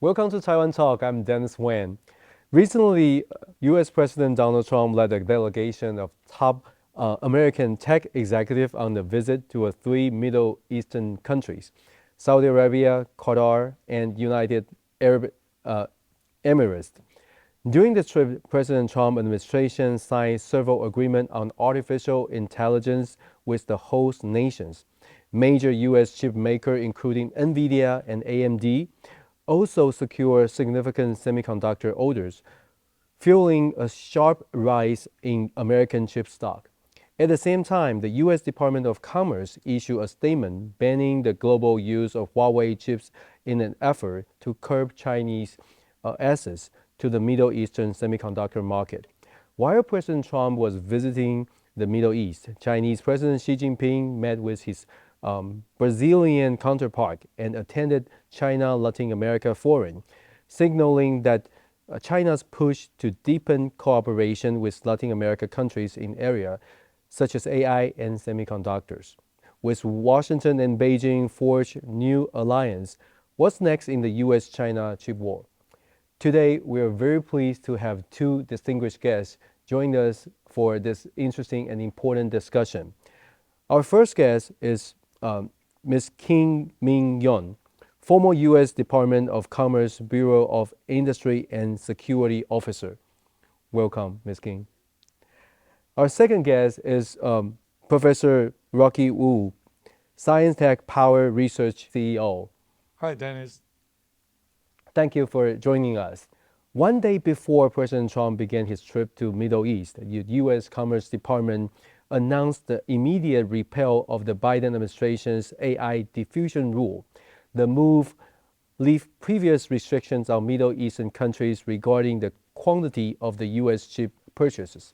Welcome to Taiwan Talk. I'm Dennis Weng. Recently, U.S. President Donald Trump led a delegation of top American tech executives on a visit to three Middle Eastern countries, Saudi Arabia, Qatar, and United Arab uh, Emirates. During the trip, President Trump administration signed several agreements on artificial intelligence with the host nations. Major U.S. chip makers, including NVIDIA and AMD, also secured significant semiconductor orders, fueling a sharp rise in American chip stock. At the same time, the U.S. Department of Commerce issued a statement banning the global use of Huawei chips in an effort to curb Chinese access to the Middle Eastern semiconductor market. While President Trump was visiting the Middle East, Chinese President Xi Jinping met with his Brazilian counterpart and attended China Latin America Forum, signaling that China's push to deepen cooperation with Latin America countries in areas such as AI and semiconductors. With Washington and Beijing forge new alliance, what's next in the U.S.-China chip war? Today, we are very pleased to have two distinguished guests join us for this interesting and important discussion. Our first guest is Ms. Kim Min-yeon, former U.S. Department of Commerce Bureau of Industry and Security Officer. Welcome, Ms. Kim. Our second guest is Professor Rocky Wu, Science Tech Power Research CEO. Hi, Dennis. Thank you for joining us. One day before President Trump began his trip to Middle East, the U.S. Commerce Department announced the immediate repeal of the Biden administration's AI diffusion rule. The move lifts previous restrictions on Middle Eastern countries regarding the quantity of the U.S. chip purchases.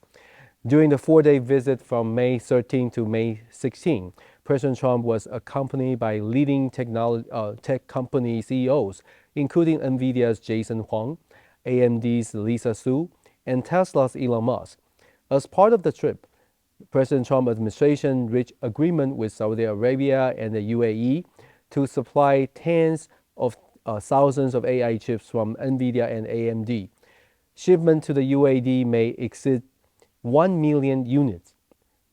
During the four-day visit from May 13 to May 16, President Trump was accompanied by leading tech company CEOs, including NVIDIA's Jason Huang, AMD's Lisa Su, and Tesla's Elon Musk. As part of the trip, President Trump administration reached agreement with Saudi Arabia and the UAE to supply tens of thousands of AI chips from NVIDIA and AMD. Shipment to the UAE may exceed 1 million units.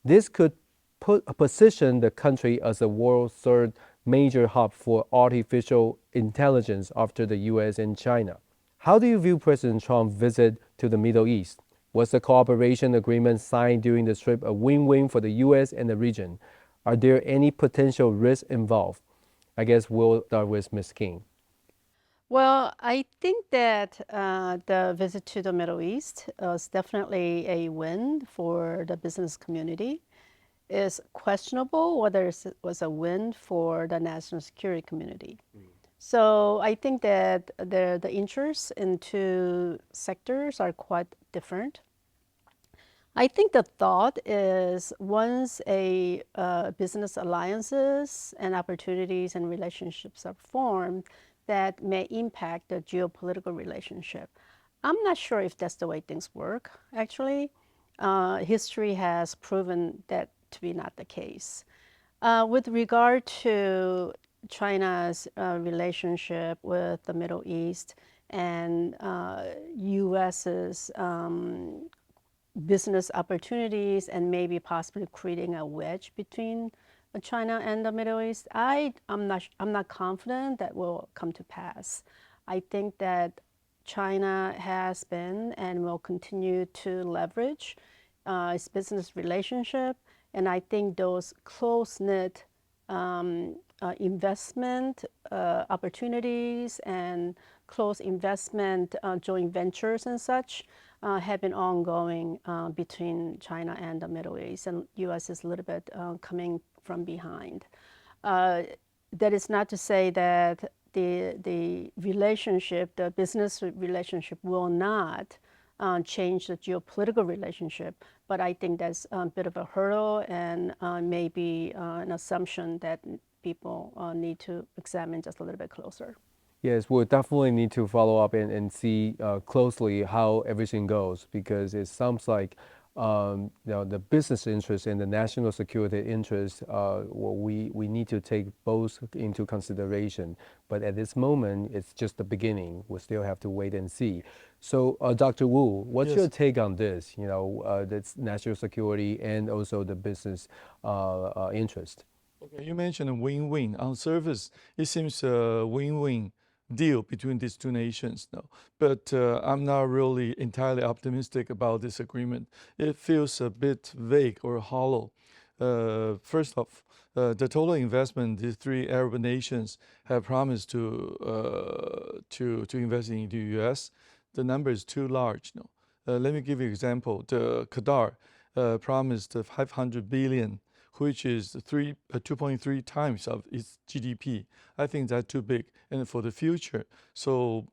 This could position the country as the world's third major hub for artificial intelligence after the US and China. How do you view President Trump's visit to the Middle East? Was the cooperation agreement signed during the trip a win-win for the US and the region? Are there any potential risks involved? I guess we'll start with Ms. King. Well, I think that the visit to the Middle East is definitely a win for the business community. It's questionable whether it was a win for the national security community. So I think that the interests in two sectors are quite different. I think the thought is once a business alliances and opportunities and relationships are formed, that may impact the geopolitical relationship. I'm not sure if that's the way things work, actually. History has proven that to be not the case. With regard to China's relationship with the Middle East and US's business opportunities and maybe possibly creating a wedge between China and the Middle East, I'm not confident that will come to pass. I think that China has been and will continue to leverage its business relationship, and I think those close-knit investment opportunities and close investment joint ventures and such have been ongoing between China and the Middle East, and U.S. is a little bit coming from behind. That is not to say that the relationship, the business relationship, will not change the geopolitical relationship, but I think that's a bit of a hurdle and maybe an assumption that people need to examine just a little bit closer. Yes, we'll definitely need to follow up and see closely how everything goes because it sounds like the business interest and the national security interest, we need to take both into consideration. But at this moment, it's just the beginning. We still have to wait and see. So, Dr. Wu, what's your Yes. take on this? That's national security and also the business interest. Okay, you mentioned a win-win. On surface, it seems a win-win deal between these two nations now. But I'm not really entirely optimistic about this agreement. It feels a bit vague or hollow. First off, the total investment these three Arab nations have promised to invest in the U.S., the number is too large. No. Let me give you an example. The Qatar promised 500 billion, which is 2.3 times of its GDP. I think that's too big, and for the future, so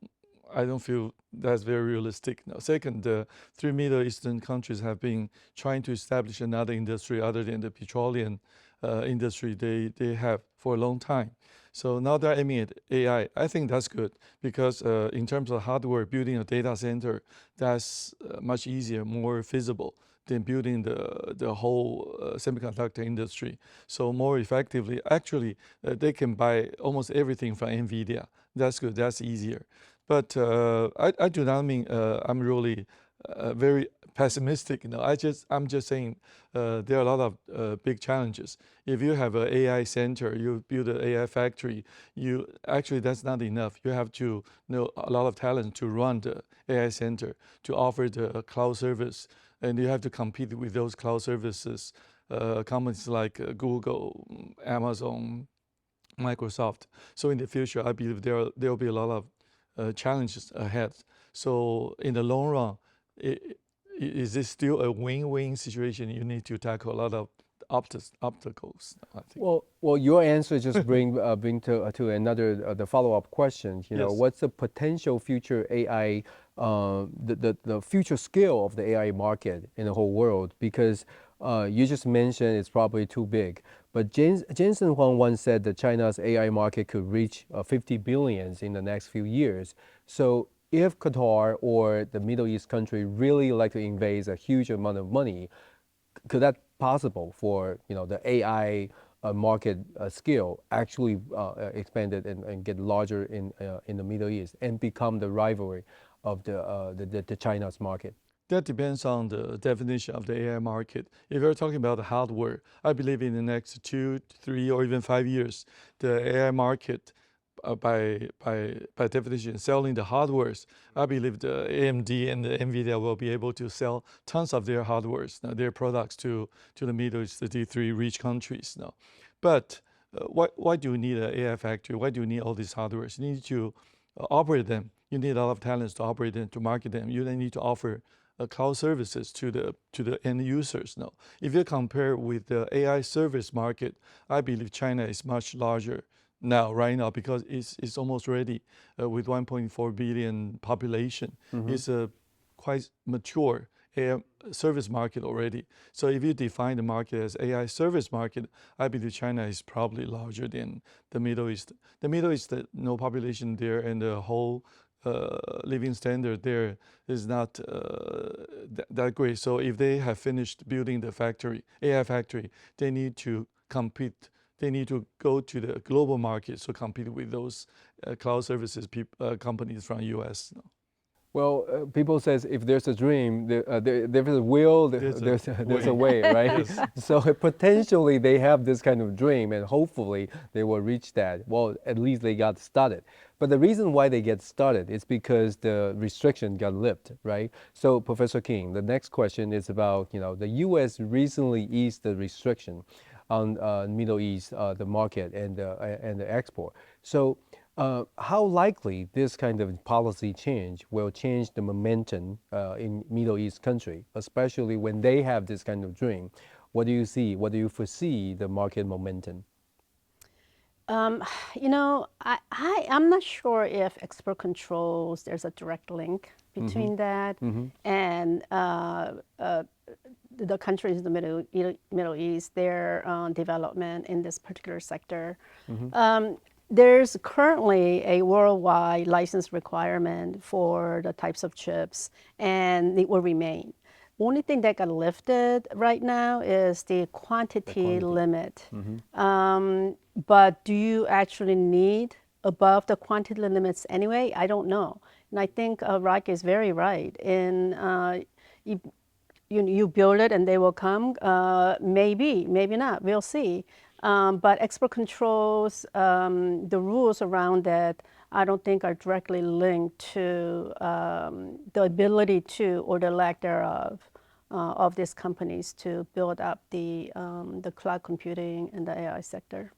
I don't feel that's very realistic. Now, second, the three Middle Eastern countries have been trying to establish another industry other than the petroleum industry they have for a long time. So now they're aiming at AI. I think that's good because in terms of hardware, building a data center, that's much easier, more feasible than building the whole semiconductor industry. So more effectively, actually, they can buy almost everything from NVIDIA. That's good. That's easier. But I do not mean I'm really very pessimistic. I'm just saying there are a lot of big challenges. If you have an AI center, you build an AI factory. You actually that's not enough. You have to know a lot of talent to run the AI center, to offer the cloud service, and you have to compete with those cloud services companies like Google, Amazon, Microsoft. So in the future, I believe there will be a lot of challenges ahead. So in the long run, is this still a win-win situation? You need to tackle a lot of obstacles, I think. Well, your answer just bring to another the follow-up question. Yes. What's the potential future AI, the future scale of the AI market in the whole world? Because you just mentioned it's probably too big. But Jensen Huang once said that China's AI market could reach 50 billions in the next few years. So if Qatar or the Middle East country really like to invest a huge amount of money, could that possible for the AI market scale actually expanded and get larger in the Middle East and become the rivalry of the China's market? That depends on the definition of the AI market. If you're talking about the hardware, I believe in the next 2, 3, or even 5 years, the AI market, by definition, selling the hardwares, I believe the AMD and the NVIDIA will be able to sell tons of their hardwares, their products to the Middle East, the three rich countries now. But why do you need an AI factory? Why do you need all these hardwares? You need to operate them. You need a lot of talents to operate them, to market them. You then need to offer cloud services to the end users now. If you compare with the AI service market, I believe China is much larger now, right now, because it's almost ready with 1.4 billion population. It's a quite mature AI service market already. So if you define the market as AI service market, I believe China is probably larger than the Middle East. The Middle East, no population there, and the whole living standard there is not that great. So if they have finished building the factory, AI factory, they need to compete. They need to go to the global market to compete with those cloud services companies from US. Well, people says if there's a dream, there's a will, there's a way, right? Yes. So potentially they have this kind of dream, and hopefully they will reach that. Well, at least they got started. But the reason why they get started is because the restriction got lifted, right? So, Professor King, the next question is about the U.S. recently eased the restriction on Middle East, the market and the export. So. How likely this kind of policy change will change the momentum in Middle East country, especially when they have this kind of dream? What do you see? What do you foresee the market momentum? I'm not sure if export controls, there's a direct link between that and the countries in the Middle East, their development in this particular sector. There's currently a worldwide license requirement for the types of chips, and it will remain. only thing that got lifted right now is the quantity limit. But do you actually need above the quantity limits anyway? I don't know. And I think Rock is very right. You build it and they will come. Maybe, maybe not. We'll see. But export controls, the rules around that, I don't think are directly linked to the ability to, or the lack thereof, of these companies to build up the cloud computing and the AI sector.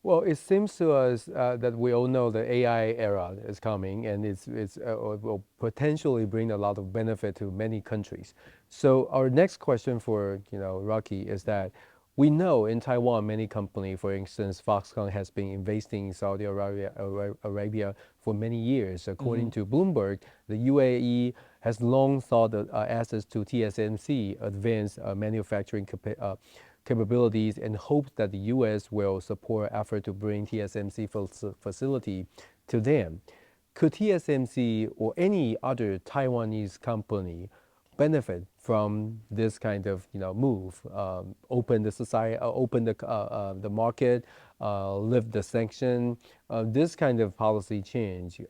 Well, it seems to us that we all know the AI era is coming, and it will potentially bring a lot of benefit to many countries. So our next question for Rocky is that we know in Taiwan many companies, for instance, Foxconn has been investing in Saudi Arabia for many years. According to Bloomberg, the UAE has long sought access to TSMC, advanced manufacturing capabilities, and hopes that the U.S. will support effort to bring TSMC facility to them. Could TSMC or any other Taiwanese company benefit from this kind of move? Open the society, open the market, lift the sanction. This kind of policy change.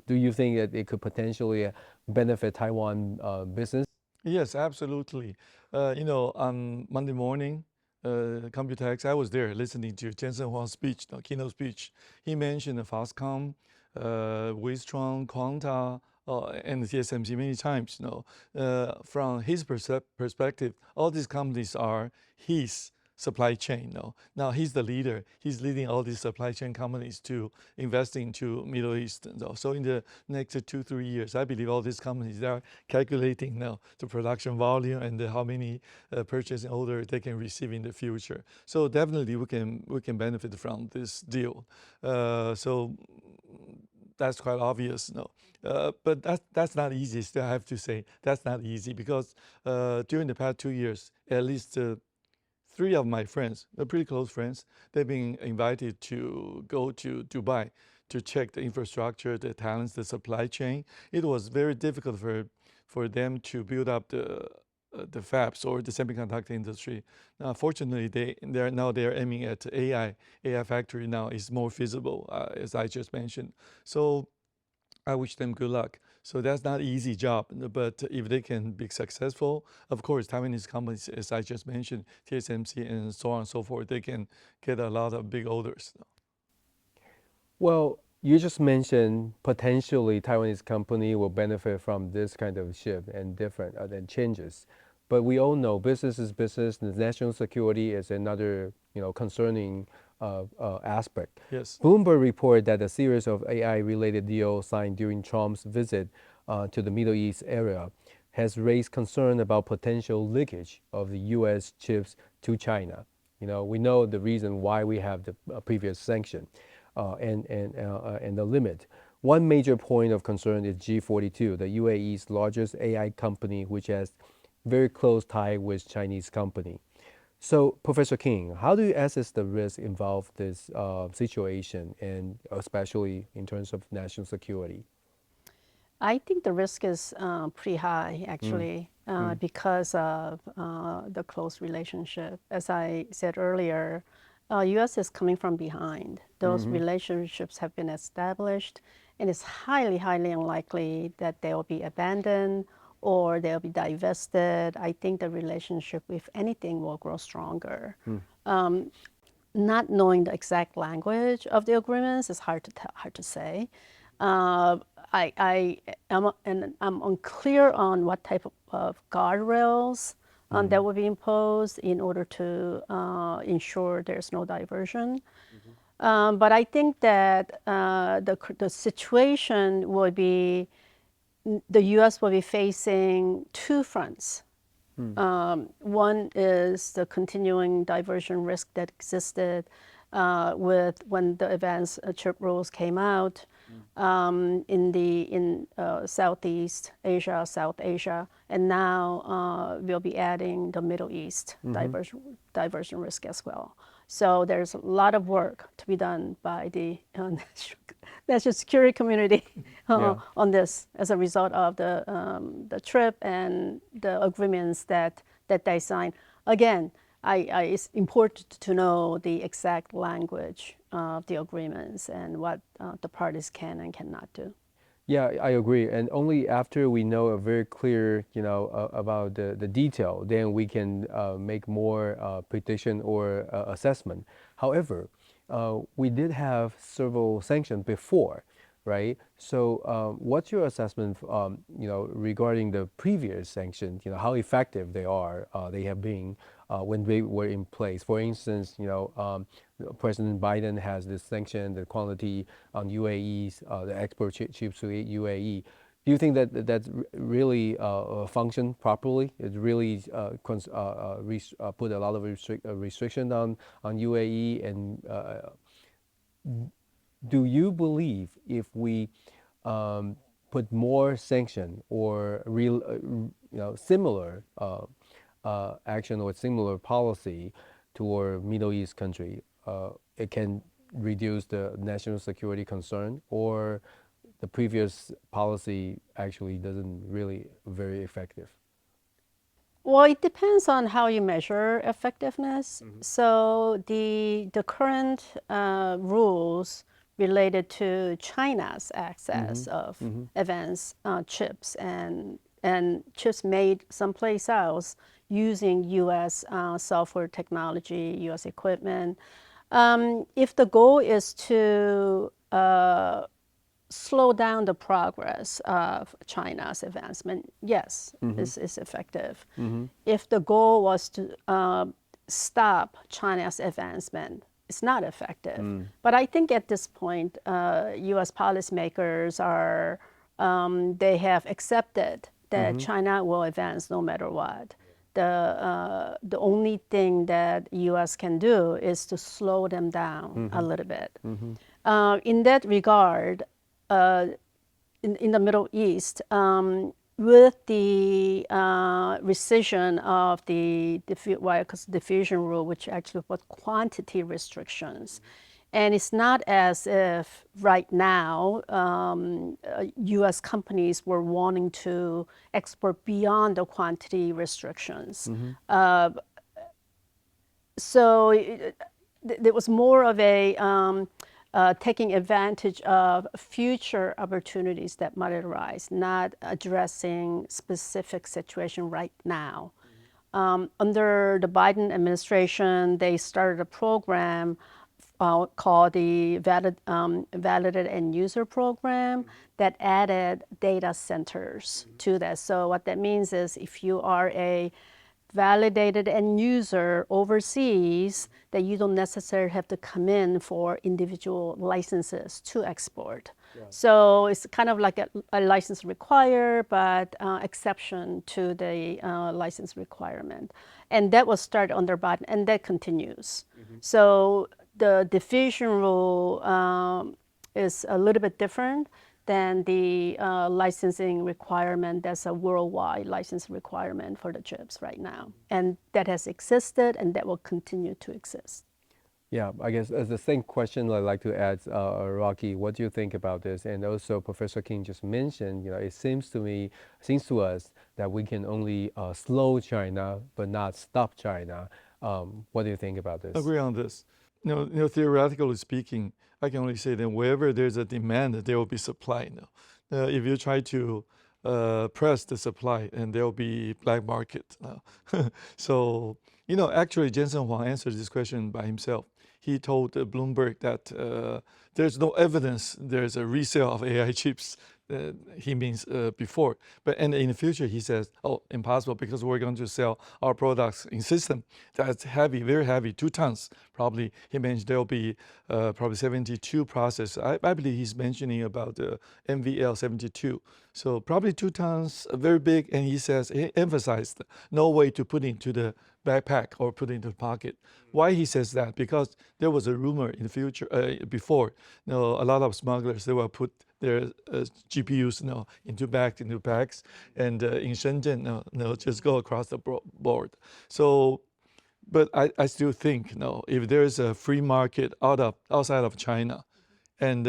Do you think that it could potentially benefit Taiwan business? Yes, absolutely. On Monday morning, Computex, I was there listening to Jensen Huang's speech, keynote speech. He mentioned Foxconn, Wistron, Quanta, and TSMC many times. From his perspective, all these companies are his supply chain. Now he's the leader. He's leading all these supply chain companies to invest into Middle East. So in the next 2-3 years, I believe all these companies, they are calculating now the production volume and how many purchasing orders they can receive in the future. So definitely we can benefit from this deal. So that's quite obvious. But that's not easy. Still, I have to say that's not easy because during the past 2 years, at least 3 of my friends, they're pretty close friends, they've been invited to go to Dubai to check the infrastructure, the talents, the supply chain. It was very difficult for them to build up the fabs or the semiconductor industry. Now, fortunately, they're aiming at AI. AI factory now is more feasible, as I just mentioned. So I wish them good luck. So that's not an easy job, but if they can be successful, of course, Taiwanese companies, as I just mentioned, TSMC and so on and so forth, they can get a lot of big orders. Well, you just mentioned potentially Taiwanese company will benefit from this kind of shift and different changes. But we all know business is business. The national security is another concerning aspect. Yes. Bloomberg reported that a series of AI-related deals signed during Trump's visit to the Middle East area has raised concern about potential leakage of the U.S. chips to China. We know the reason why we have the previous sanction and the limit. One major point of concern is G42, the UAE's largest AI company, which has very close tie with Chinese company. So, Professor King, how do you assess the risk involved in this situation, and especially in terms of national security? I think the risk is pretty high, actually, because of the close relationship. As I said earlier, U.S. is coming from behind. Those relationships have been established, and it's highly, highly unlikely that they will be abandoned or they'll be divested. I think the relationship, if anything, will grow stronger. Not knowing the exact language of the agreements is hard to say. I'm unclear on what type of guardrails that will be imposed in order to ensure there's no diversion. But I think that the situation would be, the U.S. will be facing 2 fronts. One is the continuing diversion risk that existed when the advanced chip rules came out in Southeast Asia, South Asia, and now we'll be adding the Middle East diversion risk as well. So there's a lot of work to be done by the national security community Yeah. on this as a result of the trip and the agreements that they signed. Again, it's important to know the exact language of the agreements and what the parties can and cannot do. Yeah, I agree. And only after we know a very clear, about the detail, then we can make more prediction or assessment. However, we did have several sanctions before, right? So, what's your assessment, regarding the previous sanctions? How effective they have been when they were in place. For instance, President Biden has this sanction, the quantity on UAE's, the export chips to UAE. Do you think that really function properly? It really put a lot of restriction on UAE, and do you believe if we put more sanction or real, similar action or similar policy toward Middle East country, it can reduce the national security concern, or the previous policy actually doesn't really very effective? Well, it depends on how you measure effectiveness. So the current rules related to China's access of advanced chips and chips made someplace else using U.S. Software technology, U.S. equipment. If the goal is to slow down the progress of China's advancement, yes, is effective. If the goal was to stop China's advancement, it's not effective. But I think at this point, U.S. policymakers they have accepted that China will advance no matter what. The only thing that U.S. can do is to slow them down a little bit. In that regard, in the Middle East, with the rescission of the diffusion rule, which actually was quantity restrictions, and it's not as if right now U.S. companies were wanting to export beyond the quantity restrictions. So there was more of a taking advantage of future opportunities that might arise, not addressing specific situation right now. Under the Biden administration, they started a program called the Validated End User Program that added data centers to that. So what that means is if you are a validated end user overseas, that you don't necessarily have to come in for individual licenses to export. So it's kind of like a license required, but exception to the license requirement. And that was started under Biden, and that continues. So the diffusion rule is a little bit different than the licensing requirement. That's a worldwide license requirement for the chips right now. And that has existed, and that will continue to exist. Yeah, I guess as the same question I'd like to add, Rocky, what do you think about this? And also, Professor King just mentioned, it seems to us that we can only slow China, but not stop China. What do you think about this? Agree on this. Theoretically speaking, I can only say that wherever there's a demand, there will be supply. If you try to press the supply, and there will be black market. So, actually, Jensen Huang answered this question by himself. He told Bloomberg that there's no evidence there's a resale of AI chips. He means before, and in the future he says, oh, impossible, because we're going to sell our products in system that's heavy, very heavy, 2 tons. Probably he mentioned there'll be probably 72 process. I believe he's mentioning about the MVL 72. So probably 2 tons, very big. And he says, he emphasized no way to put into the backpack or put into the pocket. Why he says that? Because there was a rumor in the future before. A lot of smugglers, they will put their GPUs into bags, and in Shenzhen, just go across the board. So, but I still think, if there is a free market outside of China, and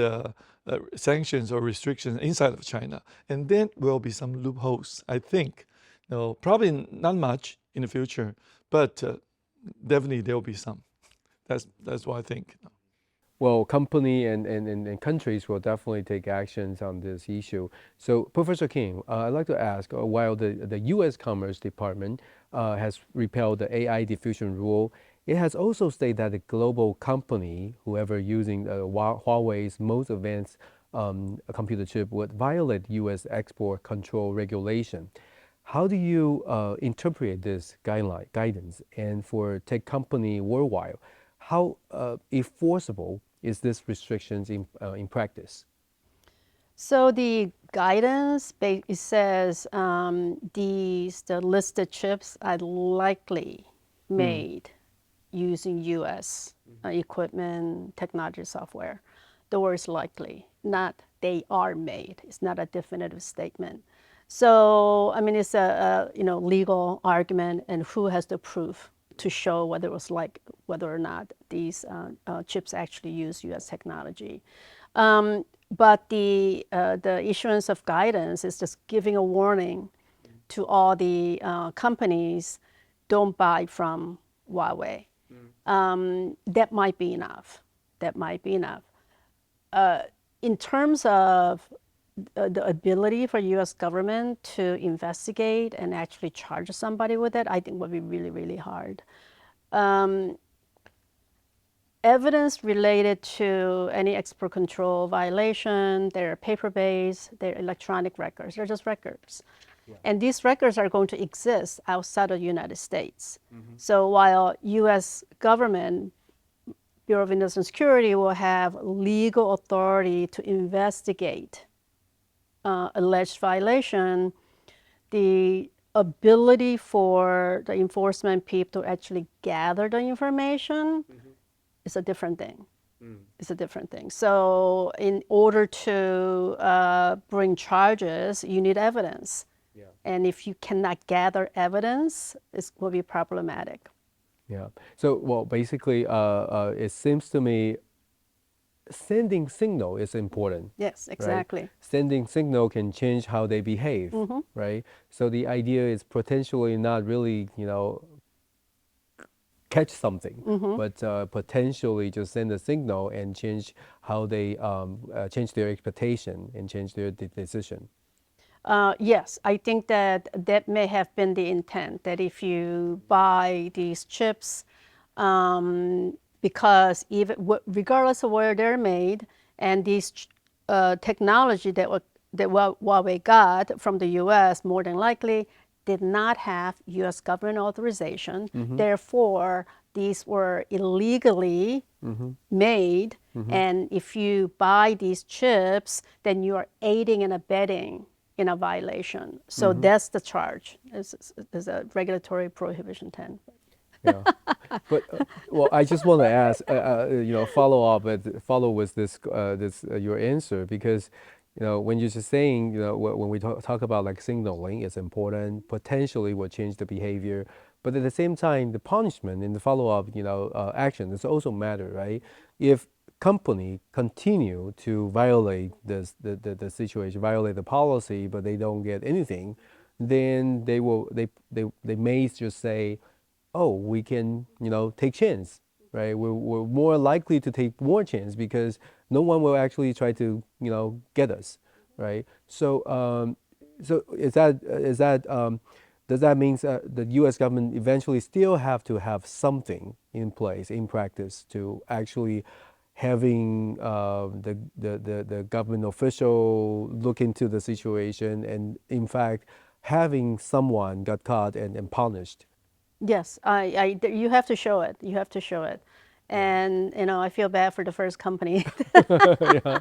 sanctions or restrictions inside of China, and then will be some loopholes. I think, probably not much in the future, but definitely there will be some. That's what I think. Well, company and countries will definitely take actions on this issue. So, Professor King, I'd like to ask, while the U.S. Commerce Department has repealed the AI diffusion rule, it has also stated that a global company, whoever using Huawei's most advanced computer chip, would violate U.S. export control regulation. How do you interpret this guidance? And for tech company worldwide, how enforceable is this restrictions in practice? So the guidance it says the listed chips are likely made using U.S. Equipment, technology, software. The word is likely, not they are made. It's not a definitive statement. So I mean, it's a legal argument, and who has the proof to show whether it was whether or not these chips actually use U.S. technology. But the issuance of guidance is just giving a warning to all the companies, don't buy from Huawei. That might be enough. That might be enough. In terms of the ability for U.S. government to investigate and actually charge somebody with it, I think would be really, really hard. Evidence related to any export control violation, they're paper-based, they're electronic records, they're just records. Yeah. And these records are going to exist outside of the United States. So while U.S. government, Bureau of Industry and Security will have legal authority to investigate alleged violation, the ability for the enforcement people to actually gather the information is a different thing. It's a different thing. So in order to bring charges, you need evidence. Yeah. And if you cannot gather evidence, it will be problematic. Yeah. So, well, basically, it seems to me sending signal is important. Yes, exactly. Right? Sending signal can change how they behave, right? So the idea is potentially not really, catch something, but potentially just send a signal and change how they change their expectation and change their decision. Yes, I think that may have been the intent, that if you buy these chips, because regardless of where they're made, and these technology that Huawei got from the U.S. more than likely did not have U.S. government authorization. Therefore, these were illegally made. And if you buy these chips, then you are aiding and abetting in a violation. So that's the charge. Is a regulatory prohibition 10. Yeah, but well, I just want to ask, follow with this your answer, because when you're just saying, when we talk about like signaling, it's important, potentially will change the behavior, but at the same time, the punishment and the follow-up, action is also matter, right? If company continue to violate the situation, violate the policy, but they don't get anything, then they may just say, oh, we can, take chance, right? We're more likely to take more chance because no one will actually try to, get us, right? So, does that mean the U.S. government eventually still have to have something in place in practice to actually having the government official look into the situation and, in fact, having someone got caught and punished? Yes, you have to show it. You have to show it. And, I feel bad for the first company. Yeah.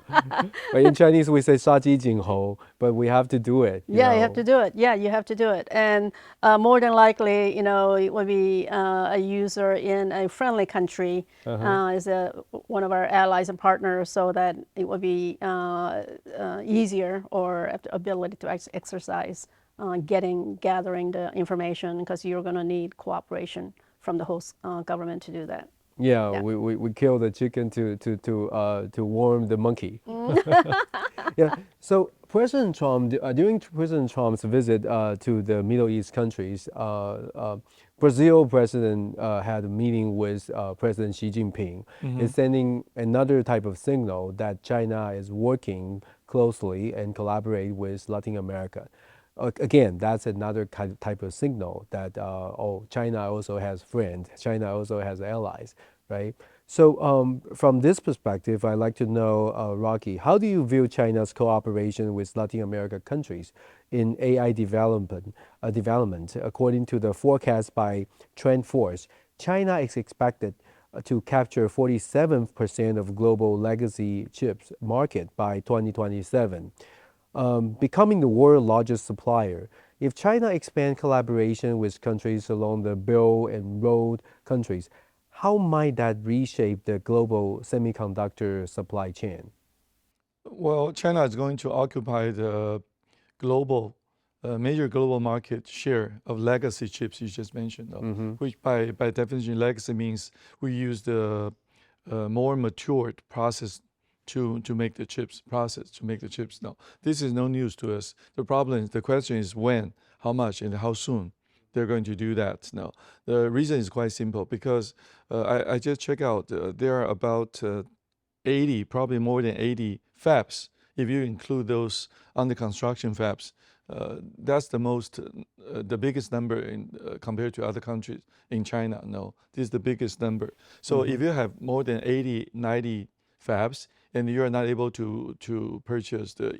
But in Chinese, we say 杀鸡儆猴, but we have to do it. You have to do it. Yeah, you have to do it. And more than likely, it would be a user in a friendly country is one of our allies and partners, so that it would be easier or have the ability to exercise gathering the information, because you're going to need cooperation from the host government to do that. Yeah, Yeah. we kill the chicken to warm the monkey. Yeah. So President Trump, during President Trump's visit to the Middle East countries, Brazil president had a meeting with President Xi Jinping. Is sending another type of signal that China is working closely and collaborate with Latin America. Again, that's another type of signal that oh, China also has friends, China also has allies, right? So from this perspective, I'd like to know, Rocky, how do you view China's cooperation with Latin America countries in AI development? According to the forecast by TrendForce, China is expected to capture 47% of global legacy chips market by 2027, becoming the world's largest supplier. If China expands collaboration with countries along the Belt and Road countries, how might that reshape the global semiconductor supply chain? Well, China is going to occupy the global, major global market share of legacy chips you just mentioned, though, which by definition, legacy means we use the more matured process to make the chips No, this is no news to us. The question is when, how much, and how soon they're going to do that. No, the reason is quite simple because I just check out there are about 80, probably more than 80 fabs. If you include those under construction fabs, that's the biggest number compared to other countries in China. No, this is the biggest number. So if you have more than 80, 90 fabs, and you are not able to purchase the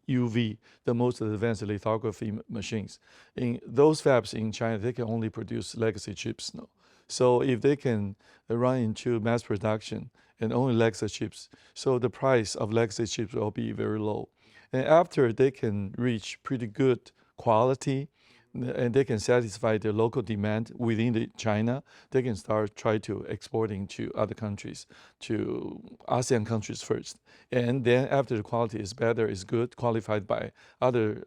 EUV, the most advanced lithography machines, in those fabs in China, they can only produce legacy chips. No, so if they can run into mass production and only legacy chips, so the price of legacy chips will be very low. And after they can reach pretty good quality, and they can satisfy the local demand within China, they can try to exporting to other countries, to ASEAN countries first. And then after the quality is better, is good, qualified by other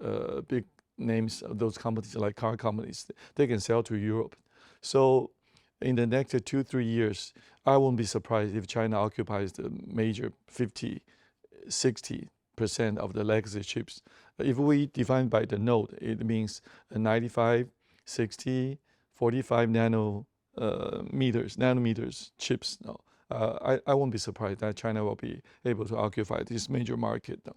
big names of those companies like car companies, they can sell to Europe. So in the next 2-3 years, I won't be surprised if China occupies the major 50, 60% of the legacy chips. If we define by the node, it means 95, 60, 45 nanometers chips. No, I won't be surprised that China will be able to occupy this major market. No.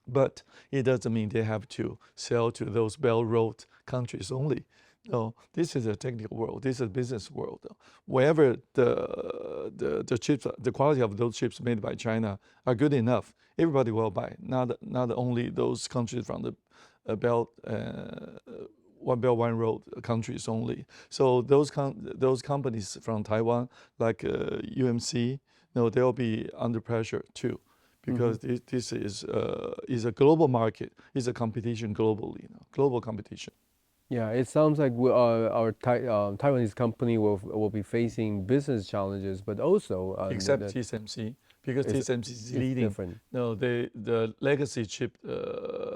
But it doesn't mean they have to sell to those Belt Road countries only. No, this is a technical world. This is a business world. Wherever the chips, the quality of those chips made by China are good enough, everybody will buy. Not only those countries from the Belt, One Belt One Road countries only. So those companies from Taiwan, like UMC, no, they'll be under pressure too, because this is a global market. It's a competition globally, global competition. Yeah, it sounds like our Taiwanese company will be facing business challenges, but also Except TSMC, because TSMC is it's leading. different. No, the legacy chip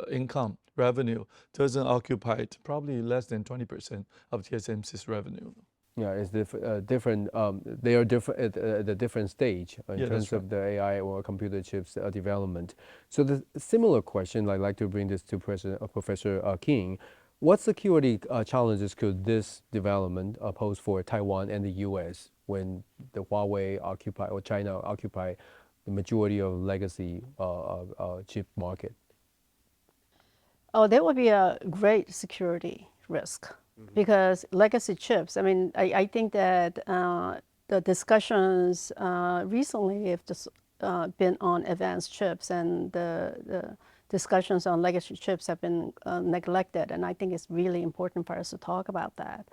income revenue doesn't occupy probably less than 20% of TSMC's revenue. Yeah, it's different. They are different at a different stage in Yeah, terms that's right. of the AI or computer chips development. So the similar question, I'd like to bring this to Professor King. What security challenges could this development pose for Taiwan and the U.S. when the Huawei occupy or China occupy the majority of legacy chip market? Oh, that would be a great security risk because legacy chips, I mean, I think that the discussions recently have just been on advanced chips, and the discussions on legacy chips have been neglected. And I think it's really important for us to talk about that.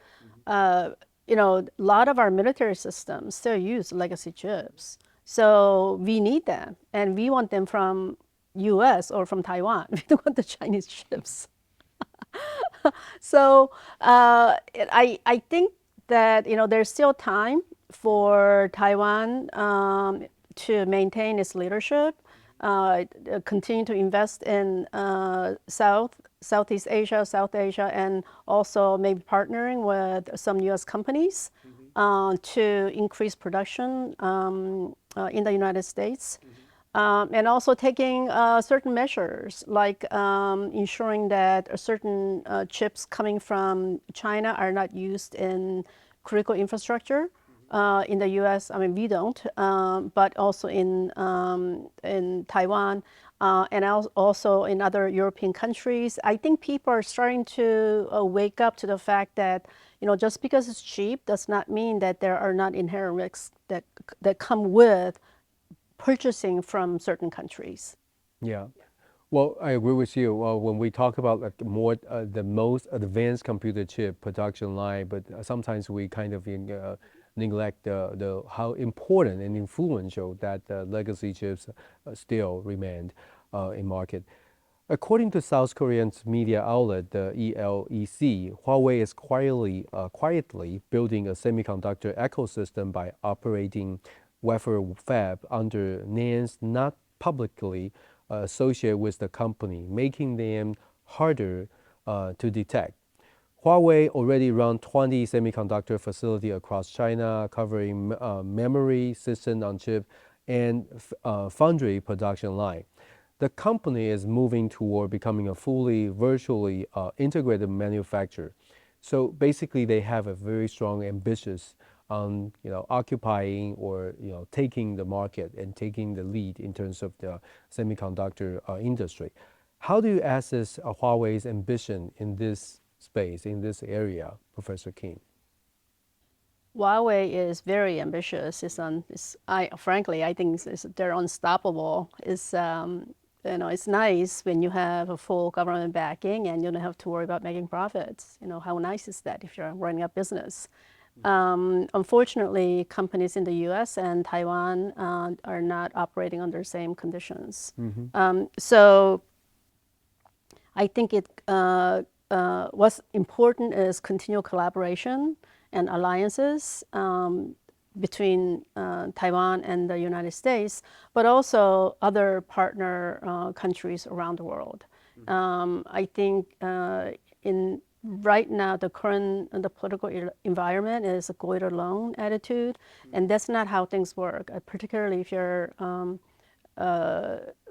You know, a lot of our military systems still use legacy chips. So we need them, and we want them from US or from Taiwan. We don't want the Chinese chips. So I think that, you know, there's still time for Taiwan to maintain its leadership, continue to invest in Southeast Asia, South Asia, and also maybe partnering with some US companies to increase production in the United States. And also taking certain measures, like ensuring that certain chips coming from China are not used in critical infrastructure. In the U.S., I mean, we don't, but also in Taiwan and also in other European countries. I think people are starting to wake up to the fact that, just because it's cheap does not mean that there are not inherent risks that come with purchasing from certain countries. Yeah. Well, I agree with you. When we talk about like the most advanced computer chip production line, but sometimes we kind of neglect the how important and influential that legacy chips still remain in market. According to South Korean's media outlet, the ELEC, Huawei is quietly building a semiconductor ecosystem by operating wafer fab under names not publicly associated with the company, making them harder to detect. Huawei already runs 20 semiconductor facilities across China, covering memory, system on chip, and foundry production line. The company is moving toward becoming a fully virtually integrated manufacturer. So basically, they have a very strong ambitious on occupying or taking the market and taking the lead in terms of the semiconductor industry. How do you assess Huawei's ambition in this space, in this area, Professor Kim? Huawei is very ambitious. Frankly, I think they're unstoppable. It's nice when you have a full government backing and you don't have to worry about making profits. How nice is that if you're running a business? Unfortunately, companies in the U.S. and Taiwan are not operating under the same conditions. So I think what's important is continual collaboration and alliances between Taiwan and the United States, but also other partner countries around the world. I think right now the political environment is a go it alone attitude, and that's not how things work. Particularly if you're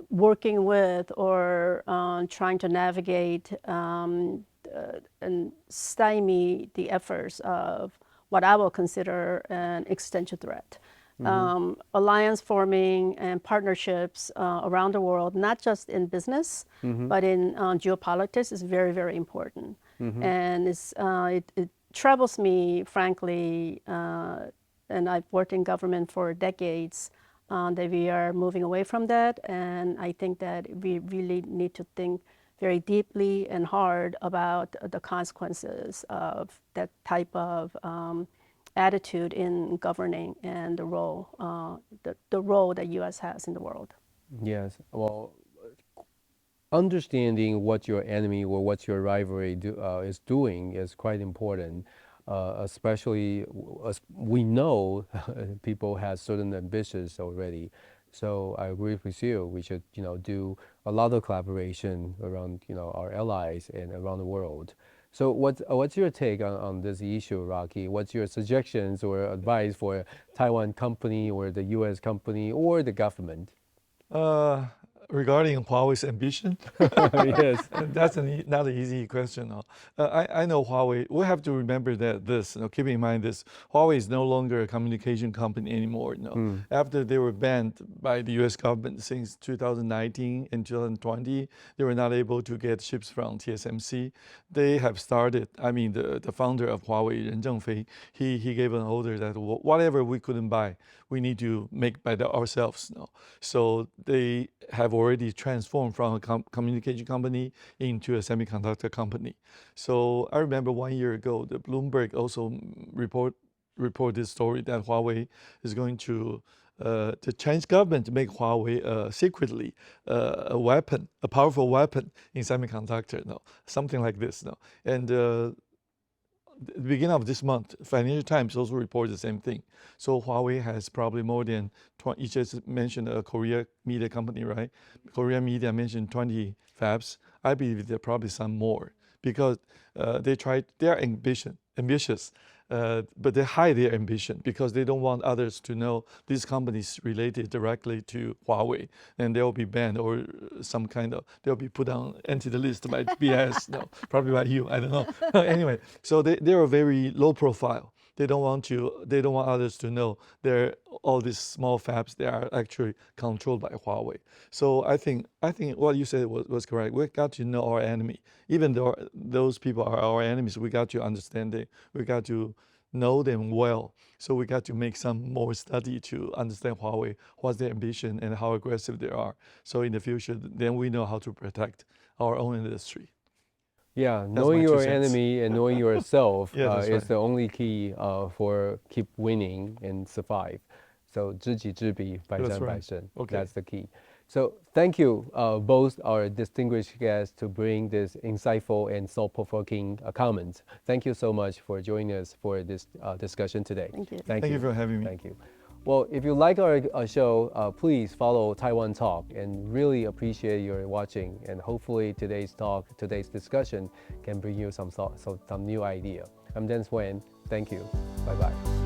working with or trying to navigate and stymie the efforts of what I will consider an existential threat. Alliance forming and partnerships around the world, not just in business, but in geopolitics, is very, very important. And it troubles me, frankly, and I've worked in government for decades, that we are moving away from that. And I think that we really need to think very deeply and hard about the consequences of that type of attitude in governing and the role that U.S. has in the world. Yes. Well, understanding what your enemy or what your rivalry is doing is quite important, especially as we know people have certain ambitions already. So I agree with you. We should, do a lot of collaboration around, our allies and around the world. So what's your take on this issue, Rocky? What's your suggestions or advice for a Taiwan company or the U.S. company or the government? Regarding Huawei's ambition, Yes. that's not an easy question. I know Huawei. We have to remember that keep in mind this, Huawei is no longer a communication company anymore. After they were banned by the U.S. government since 2019 and 2020, they were not able to get chips from TSMC. They have started. I mean, the founder of Huawei, Ren Zhengfei, he gave an order that whatever we couldn't buy, we need to make by ourselves. So they have already transformed from a communication company into a semiconductor company. So I remember 1 year ago, the Bloomberg also report this story that Huawei is going to the Chinese government make Huawei secretly a weapon, a powerful weapon in semiconductor. Something like this. And the beginning of this month, Financial Times also reported the same thing. So Huawei has probably more than 20, you just mentioned a Korea media company, right? Korea media mentioned 20 fabs. I believe there are probably some more because they are ambitious. but they hide their ambition because they don't want others to know these companies related directly to Huawei, and they'll be banned or some kind of, they'll be put on entity list by BS, no, probably by you, I don't know. Anyway, so they are very low profile. They don't want others to know they're all these small fabs. They are actually controlled by Huawei. So I think what you said was correct. We got to know our enemy, even though those people are our enemies. We got to understand them. We got to know them well. So we got to make some more study to understand Huawei, what's their ambition, and how aggressive they are. So in the future, then we know how to protect our own industry. Yeah, That's knowing my 2 your cents. enemy and knowing yourself Yeah, that's is right. the only key for keep winning and survive. So 知己知彼，百 That's 战百 right. 胜. Okay. That's the key. So thank you, both our distinguished guests, to bring this insightful and thought-provoking comments. Thank you so much for joining us for this discussion today. Thank you. Thank you for having me. Thank you. Well, if you like our show, please follow Taiwan Talk, and really appreciate your watching. And hopefully today's discussion can bring you some thoughts, some new idea. I'm Dennis Weng. Thank you. Bye-bye.